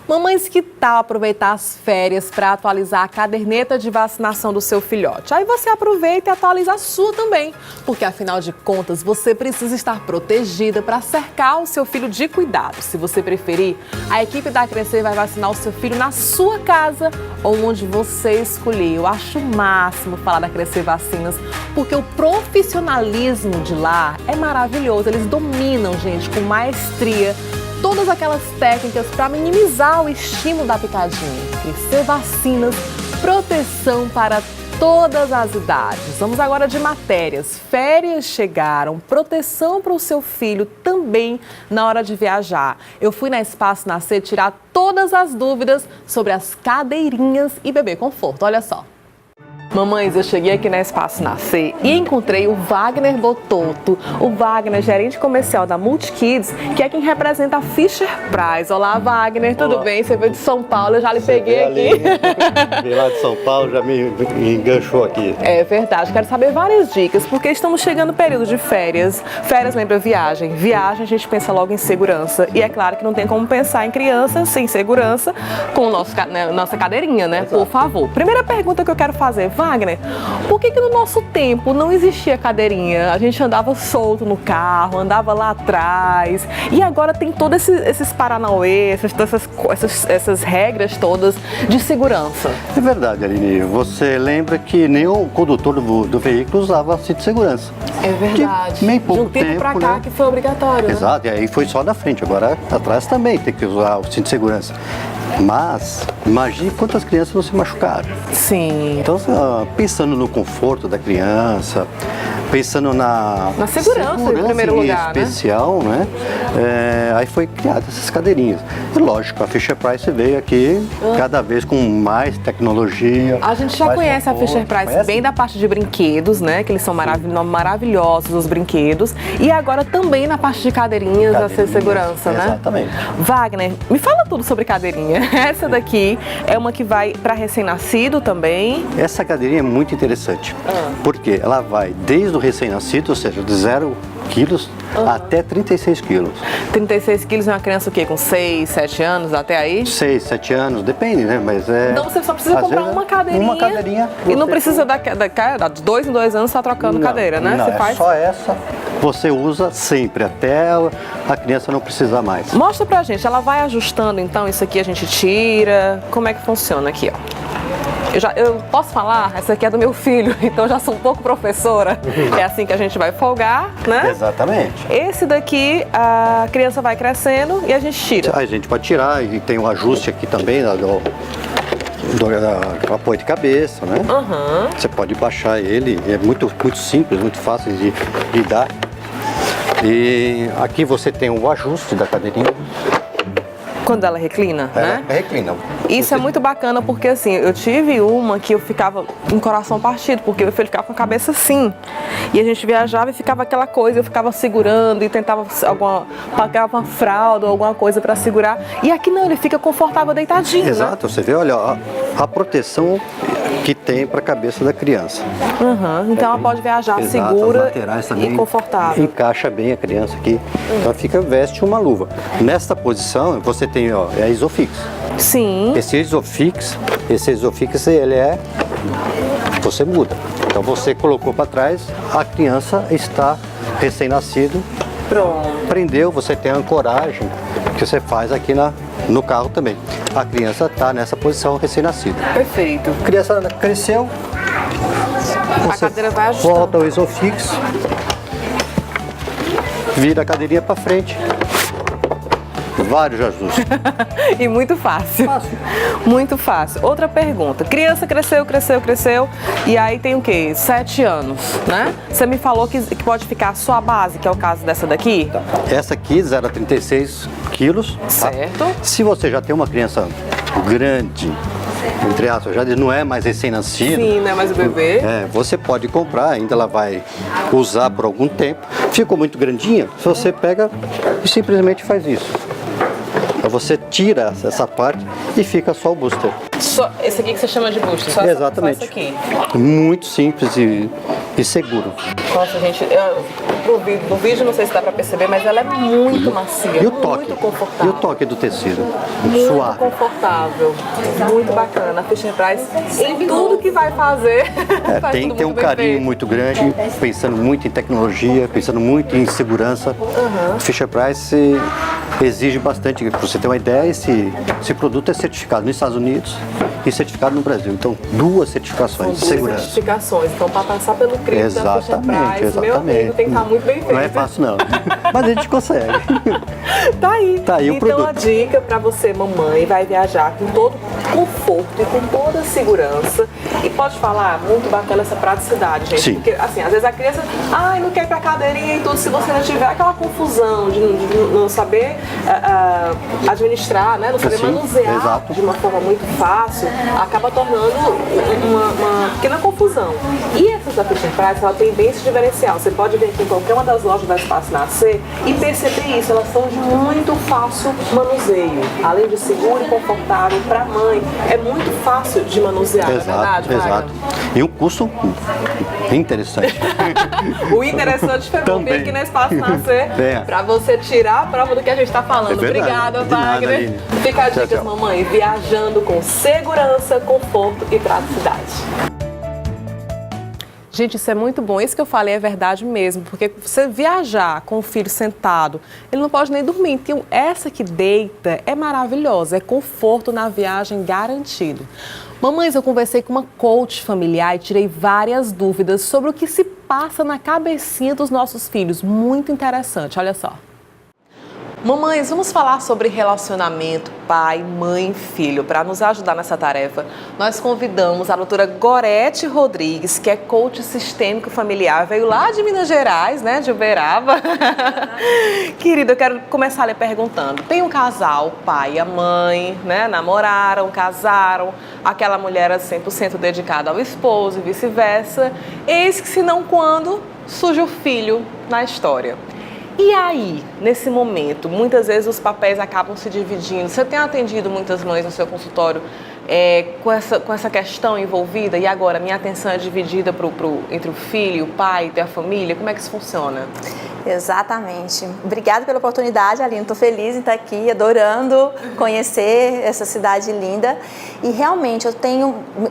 Mamães, que tal aproveitar as férias para atualizar a caderneta de vacinação do seu filhote? Aí você aproveita e atualiza a sua também, porque afinal de contas você precisa estar protegida para cercar o seu filho de cuidados. Se você preferir, a equipe da Crescer vai vacinar o seu filho na sua casa ou onde você escolher. Eu acho o máximo falar da Crescer Vacinas, porque o profissionalismo de lá é maravilhoso. Eles dominam, gente, com maestria todas aquelas técnicas para minimizar o estímulo da picadinha. Crescer Vacinas, proteção para todas as idades. Vamos agora de matérias. Férias chegaram, proteção para o seu filho também na hora de viajar. Eu fui na Espaço Nascer tirar todas as dúvidas sobre as cadeirinhas e bebê conforto. Olha só. Mamães, eu cheguei aqui na Espaço Nascer e encontrei o Wagner Bototo, o Wagner, gerente comercial da Multikids, que é quem representa a Fisher Price. Olá, Wagner, tudo Olá. bem? Você veio de São Paulo, eu já lhe peguei aqui. Vim lá de São Paulo, já me enganchou aqui. É verdade, quero saber várias dicas, porque estamos chegando no período de férias. Férias lembra viagem. Viagem a gente pensa logo em segurança. E é claro que não tem como pensar em criança sem segurança com nossa cadeirinha, né? Por favor. Primeira pergunta que eu quero fazer, Wagner, por que no nosso tempo não existia cadeirinha? A gente andava solto no carro, andava lá atrás, e agora tem todos esses paranauê, essas regras todas de segurança. É verdade, Aline. Você lembra que nem o condutor do veículo usava cinto de segurança. É verdade. Que nem pouco de um tempo pra cá, né? que foi obrigatório, né? Exato, e aí foi só na frente, agora atrás também tem que usar o cinto de segurança. Mas imagine quantas crianças não se machucaram. Sim. Então, pensando no conforto da criança, pensando na segurança em primeiro lugar, especial, né? Aí foi criada essas cadeirinhas. E lógico, a Fisher Price veio aqui cada vez com mais tecnologia. A gente já mais conhece a conforto. Fisher Price Conhece? bem da parte de brinquedos, né? Que eles são maravilhosos, os brinquedos. E agora também na parte de cadeirinhas, a segurança, né? Exatamente. Wagner, me fala tudo sobre cadeirinha. Essa daqui é uma que vai para recém-nascido também. Essa cadeirinha é muito interessante, porque ela vai desde o recém-nascido, ou seja, de 0 quilos até 36 quilos. 36 quilos é uma criança o quê? Com 6, 7 anos, até aí? 6, 7 anos, depende, né? Mas Então você só precisa às comprar vezes, uma cadeirinha. Uma cadeirinha. E não você- precisa de 2 em 2 anos estar trocando cadeira, né? Não, Você é faz. só essa. Você usa sempre, até a criança não precisar mais. Mostra pra gente, ela vai ajustando então, isso aqui a gente tira, como é que funciona aqui, ó? Eu posso falar? Essa aqui é do meu filho, então eu já sou um pouco professora. É assim que a gente vai folgar, né? Exatamente. Esse daqui, a criança vai crescendo e a gente tira. A gente pode tirar e tem um ajuste aqui também do apoio de cabeça, né? Você pode baixar ele, é muito simples, muito fácil de dar. E aqui você tem o ajuste da cadeirinha. Quando ela reclina, né? Reclina. Isso é muito bacana porque assim, eu tive uma que eu ficava com o coração partido, porque meu filho ficava com a cabeça assim. E a gente viajava e ficava aquela coisa, eu ficava segurando e tentava pagava uma fralda ou alguma coisa para segurar. E aqui não, ele fica confortável deitadinho. Exato, né? você vê, olha, a proteção que tem para a cabeça da criança. Então ela pode viajar Exato, segura as laterais também e confortável. encaixa bem a criança aqui. Então veste uma luva. Nesta posição você tem, ó, é Isofix. Sim. Esse Isofix, ele você muda. Então você colocou para trás, a criança está recém-nascido. Pronto. Prendeu, você tem a ancoragem que você faz aqui no carro também. A criança está nessa posição recém-nascida. Perfeito. A criança cresceu, A cadeira vai ajustando. volta ao Isofix, vira a cadeirinha para frente. Vários ajustes. E muito fácil. Muito fácil. Outra pergunta. Criança cresceu, e aí tem o quê? 7 anos, né? Você me falou que pode ficar só a base, que é o caso dessa daqui? Essa aqui, 0 a 36 quilos. Tá? Certo. Se você já tem uma criança grande, entre aspas, já não é mais recém-nascido. Sim, não é mais o bebê. Você pode comprar, ainda ela vai usar por algum tempo. Ficou muito grandinha, você pega e simplesmente faz isso. Então você tira essa parte e fica só o booster. Só esse aqui que você chama de booster? Só Exatamente. Só essa aqui. Muito simples e seguro. Nossa, gente, no vídeo, não sei se dá pra perceber, mas ela é muito macia, E o toque? muito confortável. E o toque do tecido? Muito Suave. confortável, muito bacana. A Fisher Price, em tudo que vai fazer, faz Tem tudo que ter um muito bem carinho feito. muito grande, pensando muito em tecnologia, pensando muito em segurança. Fisher Price exige bastante. Para você ter uma ideia, esse produto é certificado nos Estados Unidos e certificado no Brasil. Então, 2 certificações de Duas segurança. certificações. Então, para passar pelo crivo da Fisher Price, meu amigo, tem que estar muito bem feito. Não é fácil não, mas a gente consegue. Tá aí. Tá aí o Então, produto. a dica para você, mamãe, vai viajar com todo conforto e com toda a segurança. E pode falar, muito bacana essa praticidade, gente. Sim. Porque, assim, às vezes a criança, não quer ir pra cadeirinha e tudo, se você não tiver aquela confusão de não saber administrar, né? Não saber Sim, manusear exato. de uma forma muito fácil, acaba tornando uma pequena confusão. E essas da Fisher Price, ela tem bem esse diferencial. Você pode ver aqui em qualquer uma das lojas da Espaço Nascer e perceber isso. Elas são de muito fácil manuseio. Além de seguro e confortável para a mãe, é muito fácil de manusear, não é verdade, Wagner? Exato. E um custo interessante. O interessante foi Também. vir aqui no Espaço Nascer É. para você tirar a prova do que a gente está falando. É verdade. Obrigada, De nada, Wagner. Aline. Fica a Tchau, dica, tchau. mamãe, viajando com segurança, conforto e praticidade. Gente, isso é muito bom. Isso que eu falei é verdade mesmo, porque você viajar com o filho sentado, ele não pode nem dormir. Então, essa que deita é maravilhosa, é conforto na viagem garantido. Mamães, eu conversei com uma coach familiar e tirei várias dúvidas sobre o que se passa na cabecinha dos nossos filhos. Muito interessante, olha só. Mamães, vamos falar sobre relacionamento pai, mãe e filho. Para nos ajudar nessa tarefa, nós convidamos a doutora Gorete Rodrigues, que é coach sistêmico familiar, veio lá de Minas Gerais, né, de Uberaba. Querida, eu quero começar lhe perguntando. Tem um casal, o pai e a mãe, né, namoraram, casaram, aquela mulher é 100% dedicada ao esposo e vice-versa. Eis que, se não quando, surge o filho na história. E aí, nesse momento, muitas vezes os papéis acabam se dividindo. Você tem atendido muitas mães no seu consultório com essa questão envolvida? E agora, minha atenção é dividida entre o filho, o pai e a família? Como é que isso funciona? Exatamente. Obrigada pela oportunidade, Aline. Estou feliz em estar aqui, adorando conhecer essa cidade linda. E realmente,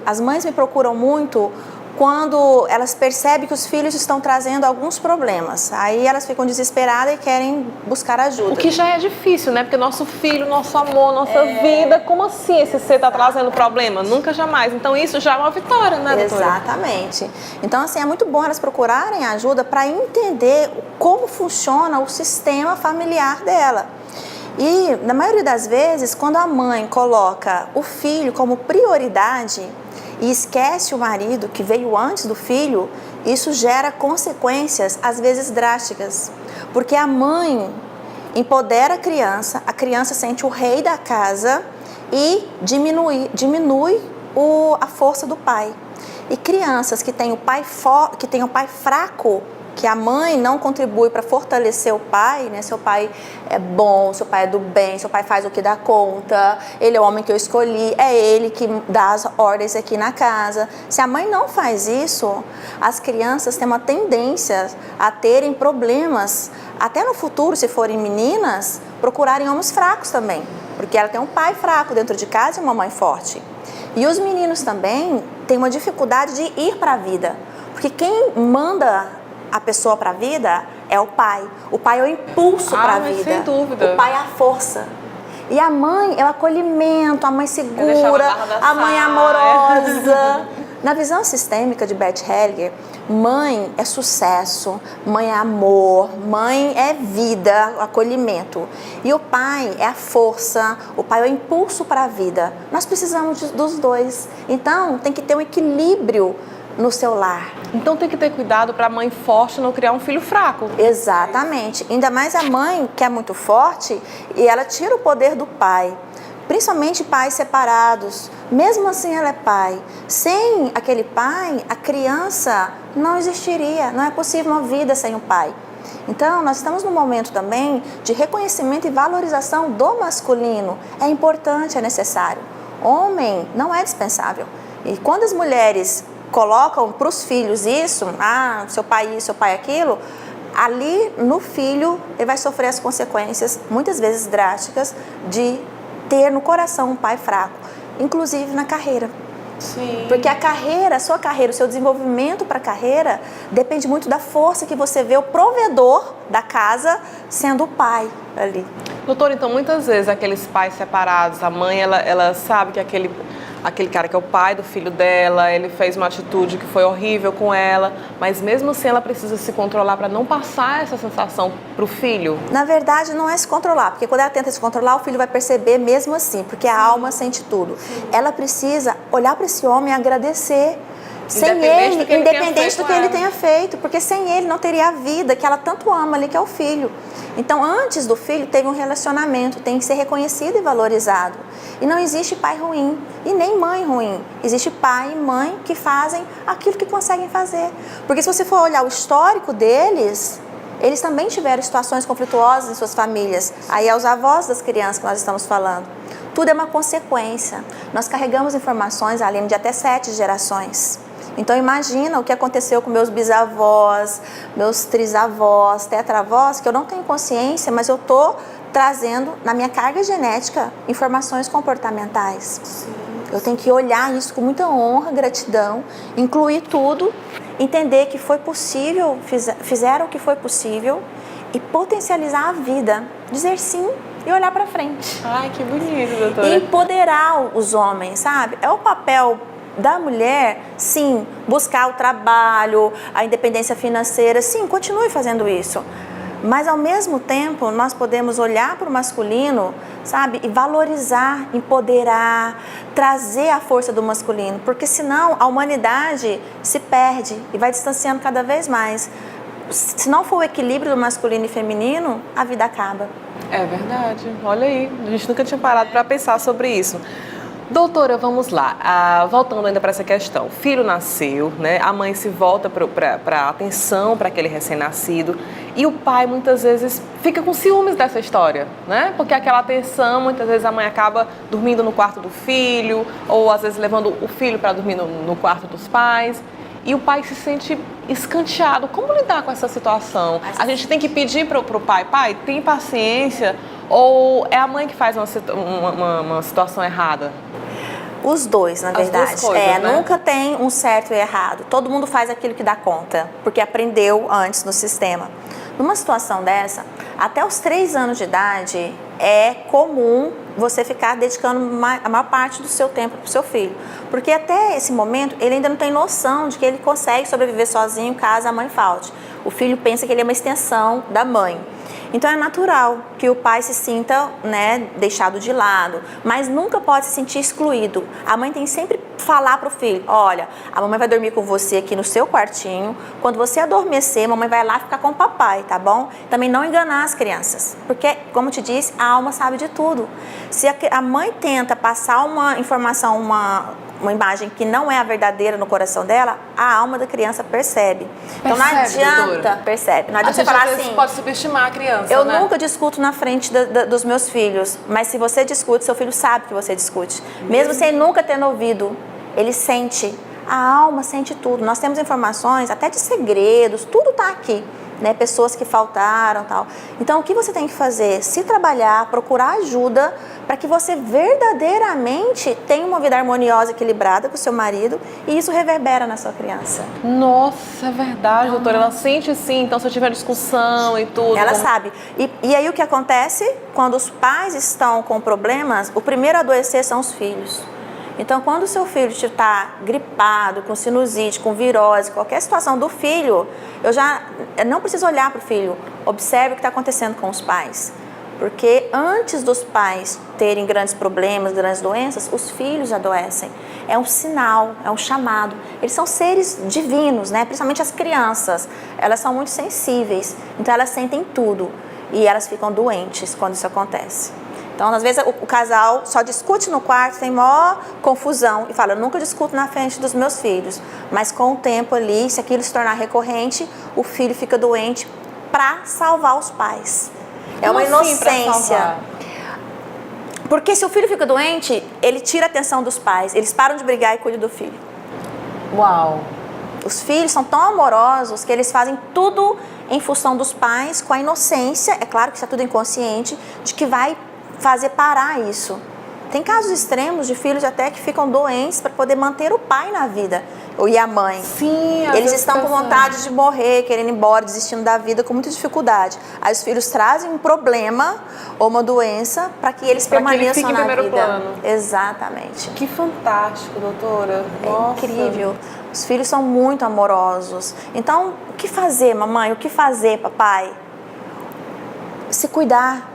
as mães me procuram muito quando elas percebem que os filhos estão trazendo alguns problemas. Aí elas ficam desesperadas e querem buscar ajuda. O que já é difícil, né? Porque nosso filho, nosso amor, nossa vida, como assim esse ser está trazendo problema? Nunca, jamais. Então isso já é uma vitória, né, doutora? Exatamente. Então, assim, é muito bom elas procurarem ajuda para entender como funciona o sistema familiar dela. E, na maioria das vezes, quando a mãe coloca o filho como prioridade e esquece o marido que veio antes do filho, isso gera consequências, às vezes drásticas. Porque a mãe empodera a criança sente o rei da casa e diminui a força do pai. E crianças que têm o pai fraco, que a mãe não contribui para fortalecer o pai, né? Seu pai é bom, seu pai é do bem, seu pai faz o que dá conta, ele é o homem que eu escolhi, é ele que dá as ordens aqui na casa. Se a mãe não faz isso, as crianças têm uma tendência a terem problemas, até no futuro, se forem meninas, procurarem homens fracos também, porque ela tem um pai fraco dentro de casa e uma mãe forte. E os meninos também têm uma dificuldade de ir para a vida, porque quem manda a pessoa para a vida é o pai. O pai é o impulso para a vida. Sem dúvida. O pai é a força. E a mãe é o acolhimento, a mãe segura, a mãe amorosa. Na visão sistêmica de Bert Hellinger, mãe é sucesso, mãe é amor, mãe é vida, acolhimento. E o pai é a força, o pai é o impulso para a vida. Nós precisamos dos dois. Então, tem que ter um equilíbrio no seu lar. Então tem que ter cuidado para a mãe forte não criar um filho fraco. Exatamente. Ainda mais a mãe que é muito forte e ela tira o poder do pai. Principalmente pais separados. Mesmo assim ela é pai. Sem aquele pai, a criança não existiria. Não é possível uma vida sem o pai. Então, nós estamos num momento também de reconhecimento e valorização do masculino. É importante, é necessário. Homem não é dispensável. E quando as mulheres colocam para os filhos isso, seu pai aquilo, ali no filho ele vai sofrer as consequências, muitas vezes drásticas, de ter no coração um pai fraco, inclusive na carreira. Sim. Porque a sua carreira, o seu desenvolvimento para a carreira depende muito da força que você vê o provedor da casa sendo o pai ali. Doutora, então muitas vezes aqueles pais separados, a mãe ela sabe que aquele cara que é o pai do filho dela, ele fez uma atitude que foi horrível com ela, mas mesmo assim ela precisa se controlar para não passar essa sensação para o filho? Na verdade, não é se controlar, porque quando ela tenta se controlar, o filho vai perceber mesmo assim, porque a alma sente tudo. Ela precisa olhar para esse homem e agradecer. Sem ele, independente do que ele tenha feito, porque sem ele não teria a vida que ela tanto ama ali, que é o filho. Então, antes do filho, teve um relacionamento, tem que ser reconhecido e valorizado. E não existe pai ruim e nem mãe ruim. Existe pai e mãe que fazem aquilo que conseguem fazer. Porque se você for olhar o histórico deles, eles também tiveram situações conflituosas em suas famílias. Aí é os avós das crianças que nós estamos falando. Tudo é uma consequência. Nós carregamos informações, Aline, de até 7 gerações. Então imagina o que aconteceu com meus bisavós, meus trisavós, tetravós, que eu não tenho consciência, mas eu estou trazendo na minha carga genética informações comportamentais. Sim. Eu tenho que olhar isso com muita honra, gratidão, incluir tudo, entender que foi possível, fizeram o que foi possível e potencializar a vida, dizer sim e olhar para frente. Ai, que bonito, doutora. E empoderar os homens, sabe? É o papel da mulher, sim, buscar o trabalho, a independência financeira, sim, continue fazendo isso. Mas, ao mesmo tempo, nós podemos olhar para o masculino, sabe, e valorizar, empoderar, trazer a força do masculino, porque senão a humanidade se perde e vai distanciando cada vez mais. Se não for o equilíbrio do masculino e feminino, a vida acaba. É verdade, olha aí, a gente nunca tinha parado para pensar sobre isso. Doutora, vamos lá, voltando ainda para essa questão, o filho nasceu, né? A mãe se volta para a atenção para aquele recém-nascido e o pai muitas vezes fica com ciúmes dessa história, né? Porque aquela atenção, muitas vezes a mãe acaba dormindo no quarto do filho ou às vezes levando o filho para dormir no quarto dos pais e o pai se sente escanteado. Como lidar com essa situação? A gente tem que pedir para o pai, tem paciência, ou é a mãe que faz uma situação errada? Os dois, na verdade. As duas coisas, né? Nunca tem um certo e errado. Todo mundo faz aquilo que dá conta, porque aprendeu antes no sistema. Numa situação dessa, até os 3 anos de idade, é comum você ficar dedicando a maior parte do seu tempo para o seu filho. Porque até esse momento, ele ainda não tem noção de que ele consegue sobreviver sozinho caso a mãe falte. O filho pensa que ele é uma extensão da mãe. Então é natural que o pai se sinta, né, deixado de lado, mas nunca pode se sentir excluído. A mãe tem que sempre falar para o filho, olha, a mamãe vai dormir com você aqui no seu quartinho, quando você adormecer, a mamãe vai lá ficar com o papai, tá bom? Também não enganar as crianças, porque, como te disse, a alma sabe de tudo. Se a mãe tenta passar uma informação, uma imagem que não é a verdadeira no coração dela, a alma da criança percebe. Então não adianta, doutora. Percebe. Não adianta você falar assim, pode subestimar a criança, eu né? nunca discuto na frente dos meus filhos, mas se você discute, seu filho sabe que você discute. Mesmo sem nunca ter ouvido, ele sente. A alma sente tudo. Nós temos informações até de segredos, tudo está aqui. Né, pessoas que faltaram, tal. Então, o que você tem que fazer? Se trabalhar, procurar ajuda para que você verdadeiramente tenha uma vida harmoniosa, equilibrada com o seu marido e isso reverbera na sua criança. Nossa, é verdade, doutora. Ela sente sim, então se eu tiver discussão e tudo. Ela sabe. E aí o que acontece? Quando os pais estão com problemas, o primeiro a adoecer são os filhos. Então, quando o seu filho está gripado, com sinusite, com virose, qualquer situação do filho, eu não preciso olhar para o filho, observe o que está acontecendo com os pais. Porque antes dos pais terem grandes problemas, grandes doenças, os filhos adoecem. É um sinal, é um chamado. Eles são seres divinos, né? Principalmente as crianças. Elas são muito sensíveis, então elas sentem tudo. E elas ficam doentes quando isso acontece. Então, às vezes, o casal só discute no quarto, tem maior confusão e fala, eu nunca discuto na frente dos meus filhos. Mas com o tempo ali, se aquilo se tornar recorrente, o filho fica doente para salvar os pais. É uma inocência. Porque se o filho fica doente, ele tira a atenção dos pais. Eles param de brigar e cuidam do filho. Uau! Os filhos são tão amorosos que eles fazem tudo em função dos pais, com a inocência, é claro que isso é tudo inconsciente, de que vai fazer parar isso. Tem casos extremos de filhos até que ficam doentes para poder manter o pai na vida, e a mãe. Sim, eles estão com vontade de morrer, querendo ir embora, desistindo da vida com muita dificuldade. Aí os filhos trazem um problema ou uma doença para que eles permaneçam na vida. Em primeiro plano. Exatamente. Que fantástico, doutora. Nossa. É incrível. Os filhos são muito amorosos. Então, o que fazer, mamãe? O que fazer, papai? Se cuidar.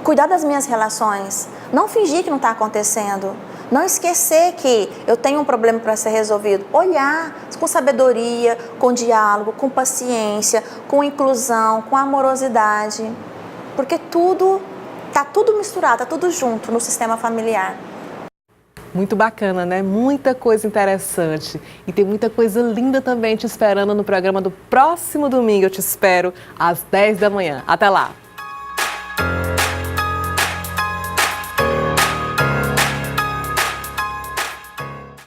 Cuidar das minhas relações. Não fingir que não está acontecendo. Não esquecer que eu tenho um problema para ser resolvido. Olhar com sabedoria, com diálogo, com paciência, com inclusão, com amorosidade. Porque está tudo misturado, está tudo junto no sistema familiar. Muito bacana, né? Muita coisa interessante. E tem muita coisa linda também te esperando no programa do próximo domingo. Eu te espero às 10 da manhã. Até lá!